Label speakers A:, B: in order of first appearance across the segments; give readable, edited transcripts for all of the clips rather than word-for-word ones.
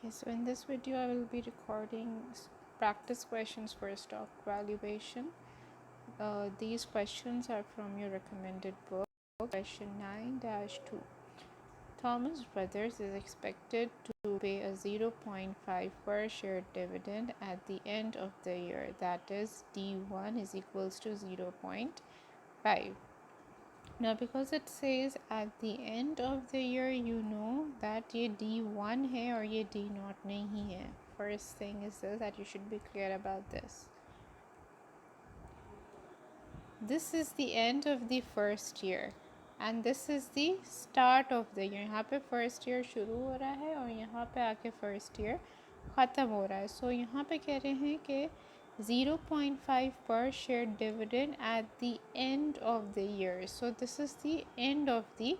A: Okay, so in this video I will be recording practice questions for stock valuation. These questions are from your recommended book, question 9-2. Thomas Brothers is expected to pay a 0.5 per share dividend at the end of the year, that is D1 is equals to 0.5. Now because it says at the end of the year, you know that ये D1 है और ये D0 नहीं है. First thing is this, that you should be clear about this. This is the end of the first year and this is the start of the year. यहाँ पे first year शुरू हो रहा है और यहाँ पे आके first year ख़त्म हो रहा है. So यहाँ पे कह रहे हैं कि 0.5 per share dividend at the end of the year. So this is the end of the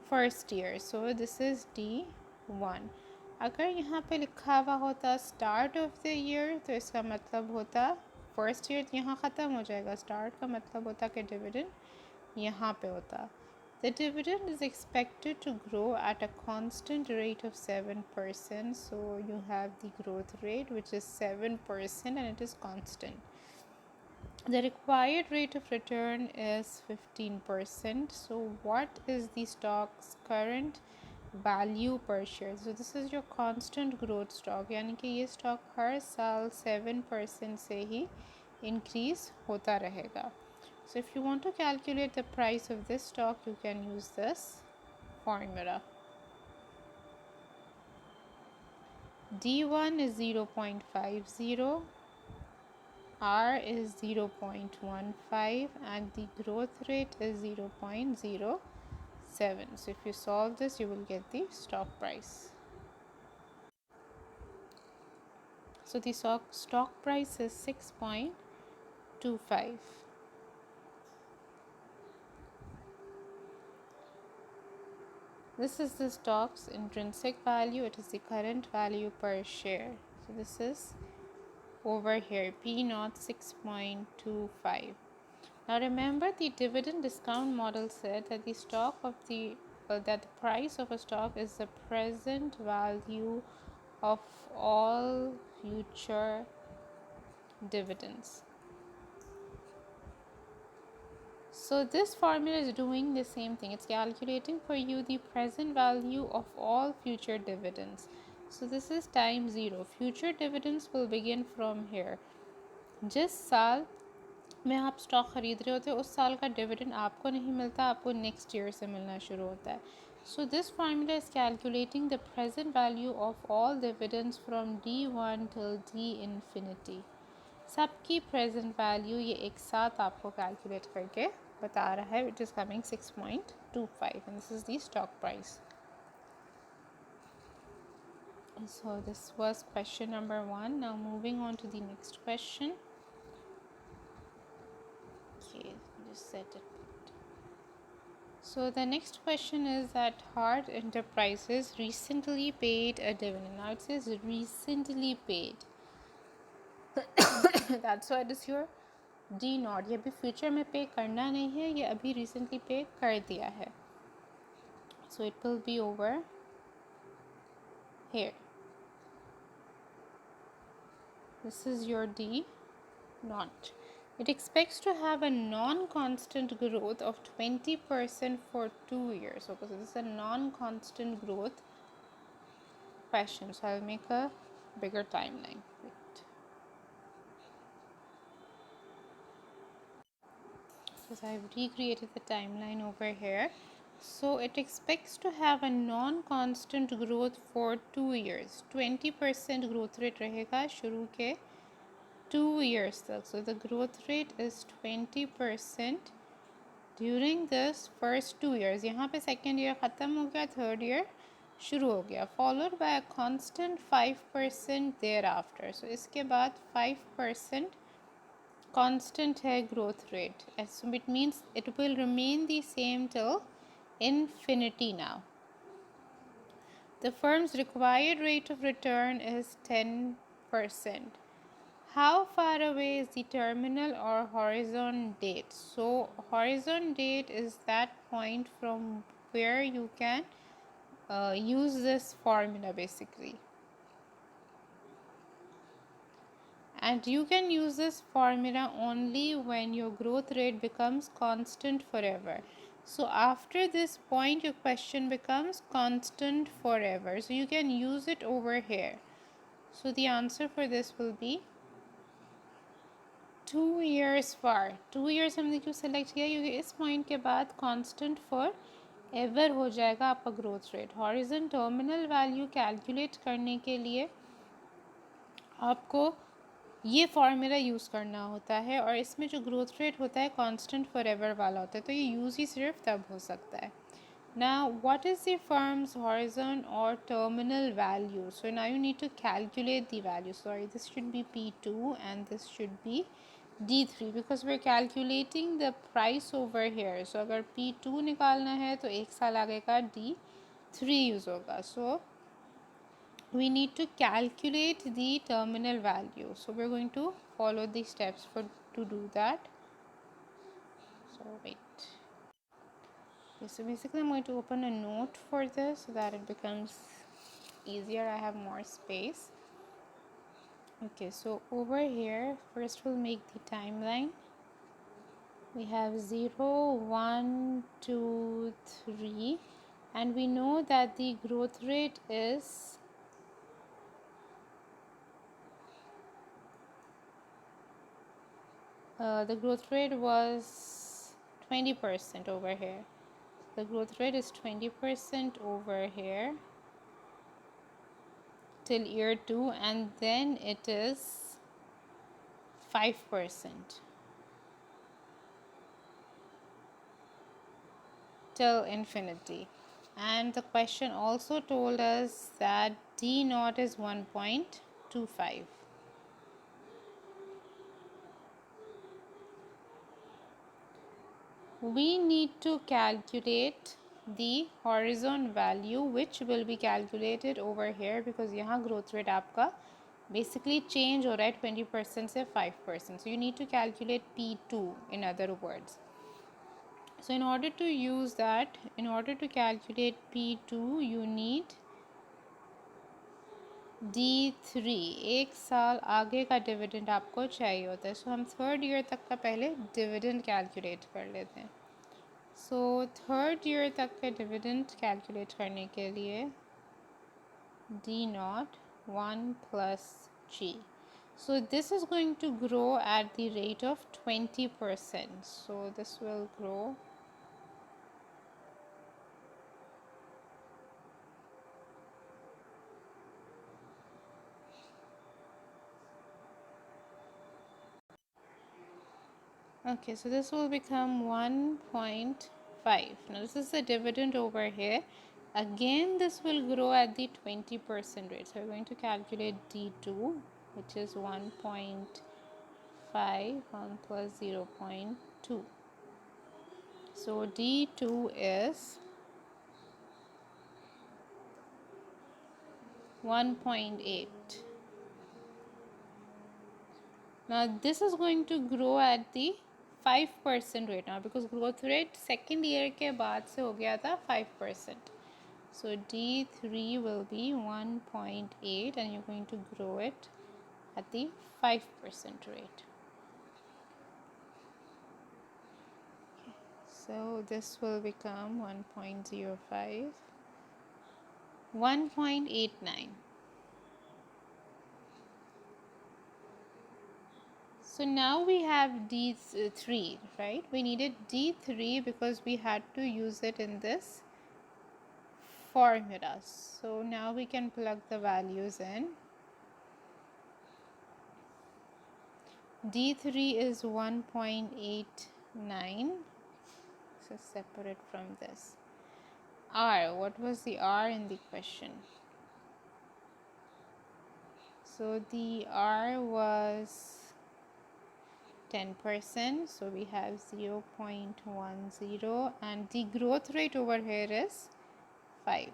A: first year. So this is D1. अगर यहाँ पे लिखा हुआ होता start of the year तो इसका मतलब होता first year यहाँ ख़त्म हो जाएगा. Start का मतलब होता कि dividend यहाँ पे होता. The dividend is expected to grow at a constant rate of 7%. So you have the growth rate which is 7% and it is constant. The required rate of return is 15%. So what is the stock's current value per share? So this is your constant growth stock. यानी कि ये stock हर साल 7% से ही increase होता रहेगा. So if you want to calculate the price of this stock, you can use this formula. D1 is 0.50, R is 0.15 and the growth rate is 0.07. So if you solve this, you will get the stock price. So the stock price is 6.25. This is the stock's intrinsic value. It is the current value per share. So this is over here, P0 6.25. Now remember, the dividend discount model said that the stock of that the price of a stock is the present value of all future dividends. So this formula is doing the same thing. It's calculating for you the present value of all future dividends. So this is time 0. Future dividends will begin from here. जिस साल में आप stock ख़रीद रहे होते हैं उस साल का डिविडेंड आपको नहीं मिलता, आपको नेक्स्ट ईयर से मिलना शुरू होता है. So this formula is calculating the present value of all dividends from D1 till D infinity. सबकी प्रेजेंट वैल्यू ये एक साथ आपको कैलकुलेट करके बता रहा है, which is coming 6.25 and this is the stock price. So this was question number 1. Now moving on to the next question. Okay, just set it. So the next question is that Hart Enterprises recently paid a dividend. Now it says recently paid. That's why it is your D0. ये अभी future में पे करना नहीं है, ये अभी recently पे कर दिया है. So it will be over here. This is your D0. It expects to have a non-constant growth of 20% for 2 years. Okay, so this is a non-constant growth question. So I'll make a bigger timeline. Wait. Because I've recreated the timeline over here. So it expects to have a non-constant growth for 2 years. 20% growth rate रहेगा शुरू के 2 years तक. So the growth rate is 20% during this first 2 years. यहाँ पे second year ख़त्म हो गया, third year शुरू हो गया, followed by a constant 5% thereafter. So इसके बाद 5% constant है growth rate. So it means it will remain the same till infinity now. The firm's required rate of return is 10%. How far away is the terminal or horizon date? So horizon date is that point from where you can use this formula basically. And you can use this formula only when your growth rate becomes constant forever. So after this point, your question becomes constant forever. So you can use it over here. So the answer for this will be 2 years for 2 years हमने क्यों select किया, क्योंकि इस point के बाद constant for ever हो जाएगा आपका growth rate. Horizon terminal value calculate करने के लिए आपको ये फार्मूला यूज़ करना होता है, और इसमें जो ग्रोथ रेट होता है कांस्टेंट फॉर एवर वाला होता है, तो ये यूज़ ही सिर्फ तब हो सकता है. Now, what is the firm's horizon or terminal value? So now you need to calculate the value. Sorry, this should be P2 and this should be D3 because we're calculating the price over here. So अगर P2 निकालना है तो एक साल आगे का D3 use होगा. So we need to calculate the terminal value. So we're going to follow the steps to do that. So wait. Okay, so basically I'm going to open a note for this so that it becomes easier. I have more space. Okay, so over here first we'll make the timeline. We have 0, 1, 2, 3, and we know that the growth rate is the growth rate was 20% over here. The growth rate is 20% over here till year 2, and then it is 5% till infinity. And the question also told us that D naught is 1.25. We need to calculate the horizon value, which will be calculated over here because यहाँ growth rate आपका basically change हो रहा है 20% से 5%. So you need to calculate P2 in other words. So in order to use that, in order to calculate P2, you need D3. एक साल आगे का डिविडेंड आपको चाहिए होता है. सो हम थर्ड ईयर तक का पहले डिविडेंड कैलकुलेट कर लेते हैं. सो थर्ड ईयर तक का डिविडेंड कैलकुलेट करने के लिए D naught 1 plus G. So this is going to grow at the rate of 20%. So this will grow Okay, so this will become 1.5. Now this is the dividend over here. Again, this will grow at the 20% rate. So we're going to calculate D2, which is 1.5, 1 plus 0.2. So D2 is 1.8. Now this is going to grow at the 5% rate now because growth rate second year के बाद से हो गया था 5%. So D3 will be 1.8 and you're going to grow it at the 5% rate. So this will become 1.05, 1.89. So now we have D3, right? We needed D3 because we had to use it in this formula. So now we can plug the values in. D3 is 1.89. So separate from this. R, what was the R in the question? So the R was 10%, so we have 0.10, and the growth rate over here is 5.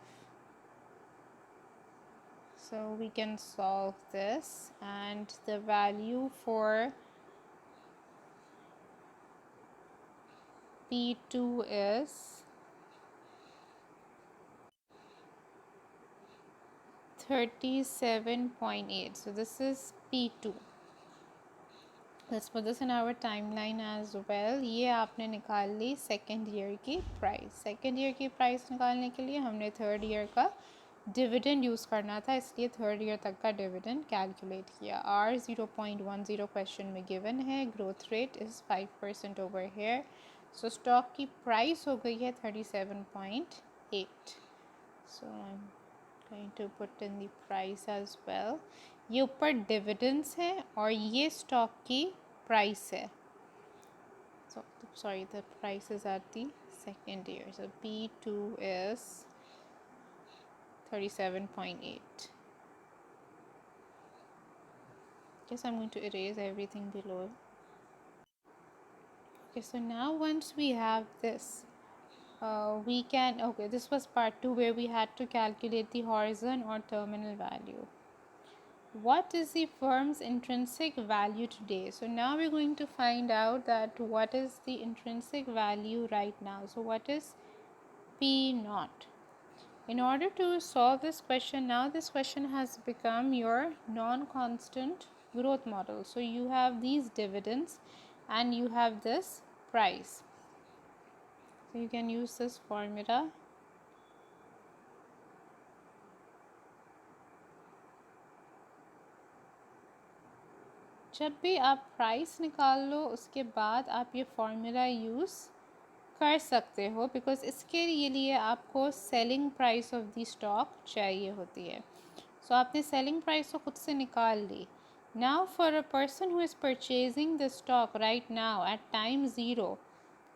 A: So we can solve this, and the value for P2 is 37.8. So this is P2. Let's put this in our timeline as well. ये आपने निकाल ली second year की price. Second year की price निकालने के लिए हमने थर्ड ईयर का डिविडेंड यूज़ करना था, इसलिए थर्ड ईयर तक का डिविडेंड कैलकुलेट किया. R 0.10 क्वेश्चन में गिवन है. Growth rate is 5% over here. So stock की प्राइस हो गई है 37.8. So I am going to put in the price as well. ये ऊपर डिविडेंड्स है और ये स्टॉक की प्राइस है. So sorry, the price is at the second year. So B2 is 37.8. Guess I'm going to erase everything below. Okay, so now once we have this, we can, okay, this was part 2 where we had to calculate the horizon or terminal value. What is the firm's intrinsic value today? So now we're going to find out that what is the intrinsic value right now. So what is P naught? In order to solve this question, now this question has become your non-constant growth model. So you have these dividends and you have this price. So you can use this formula. जब भी आप price निकाल लो उसके बाद आप ये formula use कर सकते हो, बिकॉज इसके लिए आपको selling price of the stock चाहिए होती है. सो आपने सेलिंग प्राइस तो खुद से निकाल ली. Now for a person who is purchasing the stock right now at time zero,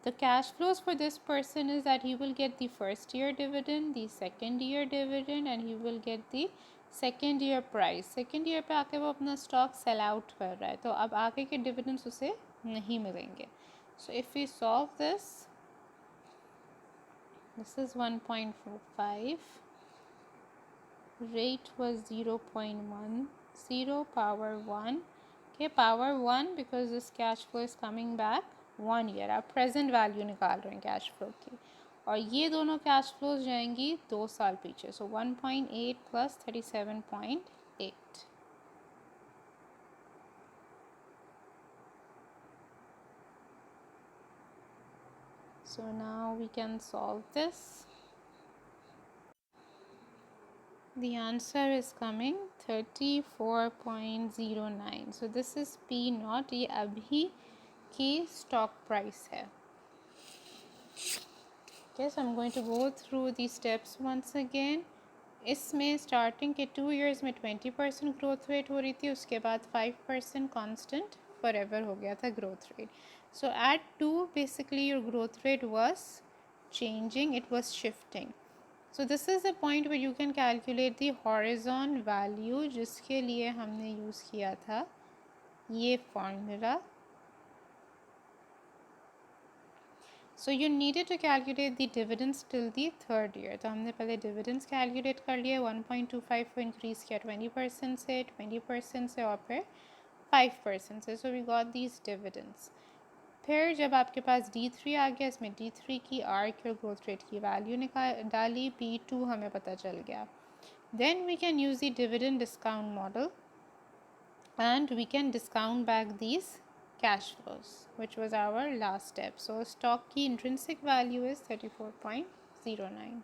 A: the cash flows for this person is that he will get the first year dividend, the second year dividend, and he will get the second year price. Second year पे आके वो अपना stock sell out कर रहा है, तो अब आगे के dividends उसे नहीं मिलेंगे. So if we solve this, this is 1.45. Rate was 0.10, power 1. Okay, power 1 because this cash flow is coming back 1 year. आप प्रेजेंट वैल्यू निकाल रहे हैं कैश फ्लो की, और ये दोनों कैश फ्लोज जाएंगी 2 साल पीछे. सो 1.8 plus 37.8. So now we can solve this. The answer is coming 34.09. So this is P naught. ये अभी की stock price है. Okay, so I'm going to go through the steps once again. इसमें starting के 2 years में 20% growth rate हो रही थी, उसके बाद 5% कांस्टेंट फॉर एवर हो गया था growth rate. So at 2 basically your growth rate was changing, it was shifting. So this is the point where you can calculate the horizon value, जिसके लिए हमने यूज़ किया था ये formula. So you needed to calculate the dividends till the third year. तो हमने पहले dividends calculate कर लिए. 1.25 को increase किया 20% से, 20% से और फिर 5% से. So we got these dividends. फिर जब आपके पास D3 आ गया, इसमें D3 की आर्क और ग्रोथ रेट की वैल्यू डाली, P2 हमें पता चल गया. Then we can use the dividend discount model and we can discount back these cash flows, which was our last step. So stock की intrinsic value is 34.09.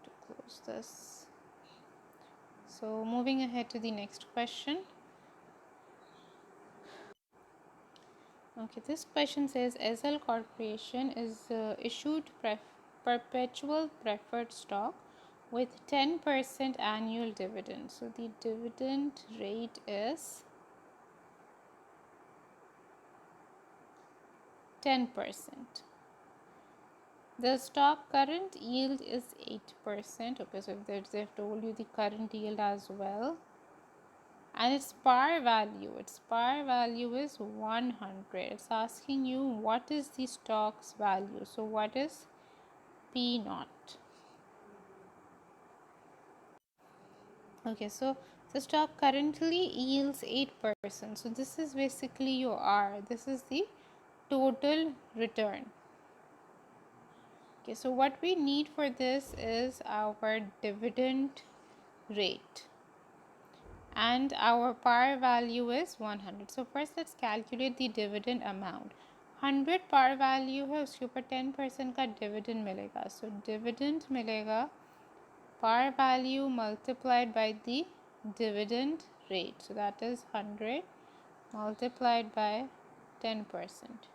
A: To close this. So moving ahead to the next question. Okay, this question says SL Corporation is issued perpetual preferred stock with 10% annual dividend. So the dividend rate is 10%. The stock current yield is 8%. Okay, so they've told you the current yield as well. And its par value is 100. It's asking you what is the stock's value. So what is P naught? Okay, so the stock currently yields 8%. So this is basically your R. This is the total return. Okay, so what we need for this is our dividend rate. and our par value is 100. So first let's calculate the dividend amount. 100 par value है, उसके ऊपर 10% का dividend मिलेगा. So dividend मिलेगा par value multiplied by the dividend rate. So that is 100 multiplied by 10%.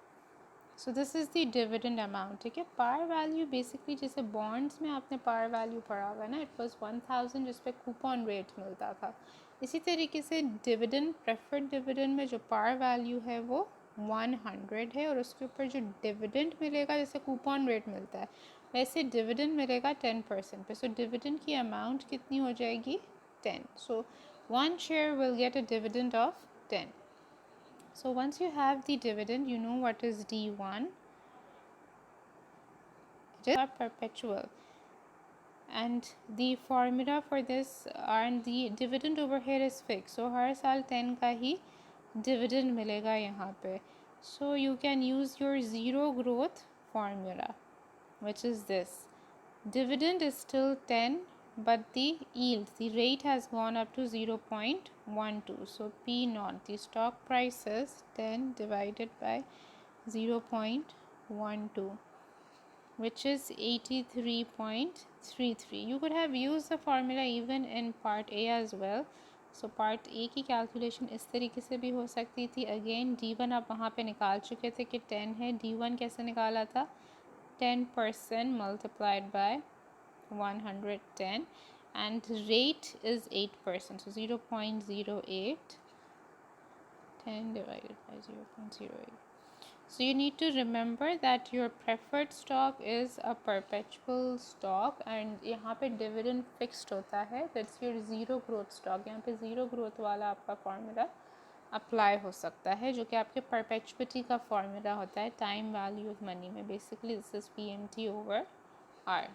A: So this is the dividend amount. ठीक है, par value basically जैसे bonds में आपने पार वैल्यू पढ़ा हुआ है ना, इट वाज 1000 जिस पे कूपन रेट मिलता था. इसी तरीके से डिविडेंड, प्रेफर्ड डिविडेंड में जो पार वैल्यू है वो 100 है और उसके ऊपर जो डिविडेंड मिलेगा जैसे कूपन रेट मिलता है वैसे डिविडेंड मिलेगा 10% पे. सो डिविडेंड की अमाउंट कितनी हो जाएगी 10. So one share will get a dividend of 10. So once you have the dividend, you know what is D1. It is perpetual. And the formula for this and the dividend over here is fixed. So हर साल 10 का ही dividend मिलेगा यहाँ पे. So you can use your zero growth formula, which is this. Dividend is still 10, but the yield, the rate has gone up to 0.12. So P naught, the stock price is 10 divided by 0.12, which is 83.33. You could have used the formula even in part A as well. So part A की calculation इस तरीके से भी हो सकती थी. Again D1 आप वहाँ पे निकाल चुके थे कि 10 है. D1 कैसे निकाला था? 10% multiplied by 110 and rate is 8%. So 0.08, 10 divided by 0.08. So you need to remember that your preferred stock is a perpetual stock and यहाँ पे dividend fixed होता है. That's your zero growth stock. यहाँ पे zero growth वाला आपका formula apply हो सकता है जो कि आपके परपेचुइटी का फॉर्मूला होता है टाइम वैल्यू ऑफ मनी में. Basically this is PMT over R.